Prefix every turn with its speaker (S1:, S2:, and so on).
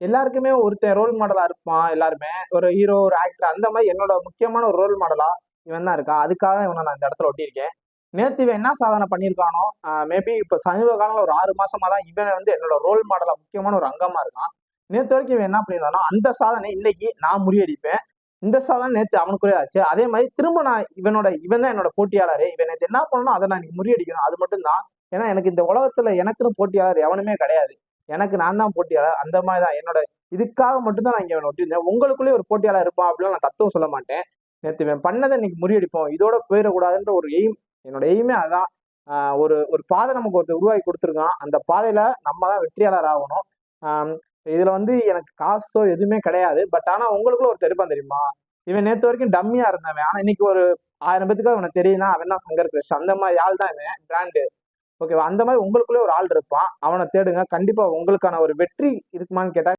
S1: எல்லாருக்குமே ஒருத்தன் ரோல் மாடலா இருப்பான். எல்லாருமே ஒரு ஹீரோ, ஒரு ஆக்டர் அந்த மாதிரி என்னோட முக்கியமான ஒரு ரோல் மாடலா இவன் தான் இருக்கான். அதுக்காக இவனை நான் இந்த இடத்துல ஒட்டியிருக்கேன். நேத்து இவன் என்ன சாதனை பண்ணியிருக்கானோ, மேபி இப்ப சமீப காலம் ஒரு 6 மாசமா தான் இவன் வந்து என்னோட ரோல் மாடலா முக்கியமான ஒரு அங்கமா இருக்கான். நேத்து வரைக்கும் இவன் என்ன பண்ணியிருந்தானோ அந்த சாதனை இன்னைக்கு நான் முறியடிப்பேன். இந்த சாதனை நேத்து அவனுக்குள்ளே ஆச்சு. அதே மாதிரி திரும்ப நான் இவன் தான் என்னோட போட்டியாளரு. இவன் நேத்து என்ன பண்ணணும் அதை நான் இன்னைக்கு முறியடிக்கணும். அது மட்டும் தான். ஏன்னா எனக்கு இந்த உலகத்துல எனக்குன்னு போட்டியாளர் எவனுமே கிடையாது. எனக்கு நான் தான் போட்டியாளர். அந்த மாதிரி தான் என்னோட இதுக்காக மட்டும் தான் நான் இங்க ஒட்டியிருந்தேன். உங்களுக்குள்ளேயே ஒரு போட்டியாளர் இருப்பான் அப்படிலாம் நான் தத்துவம் சொல்ல மாட்டேன். நேத்து இவன் பண்ணதை இன்னைக்கு முறியடிப்போம். இதோட போயிடக்கூடாதுன்ற ஒரு எய்ம். என்னோட எய்மே அதான். ஒரு ஒரு பாதை நமக்கு ஒருத்தர் உருவாக்கி கொடுத்துருக்கான். அந்த பாதையில நம்ம தான் வெற்றியாளர் ஆகணும். ஆஹ் இதுல வந்து எனக்கு காசோ எதுவுமே கிடையாது. பட் ஆனா உங்களுக்குள்ள ஒருத்தர் இருப்பான் தெரியுமா? இவன் நேத்து வரைக்கும் டம்மியா இருந்தவன். ஆனா இன்னைக்கு ஒரு 1000 பேத்துக்கு அவனுக்கு தெரியும்னா அவன் தான் சங்கர் கிருஷ். அந்த மாதிரி ஆள் தான் இவன் பிராண்டு. ஓகேவா? அந்த மாதிரி உங்களுக்குள்ளே ஒரு ஆள் இருப்பான். அவனை தேடுங்க. கண்டிப்பா உங்களுக்கான ஒரு வெற்றி இருக்குமான்னு கேட்டா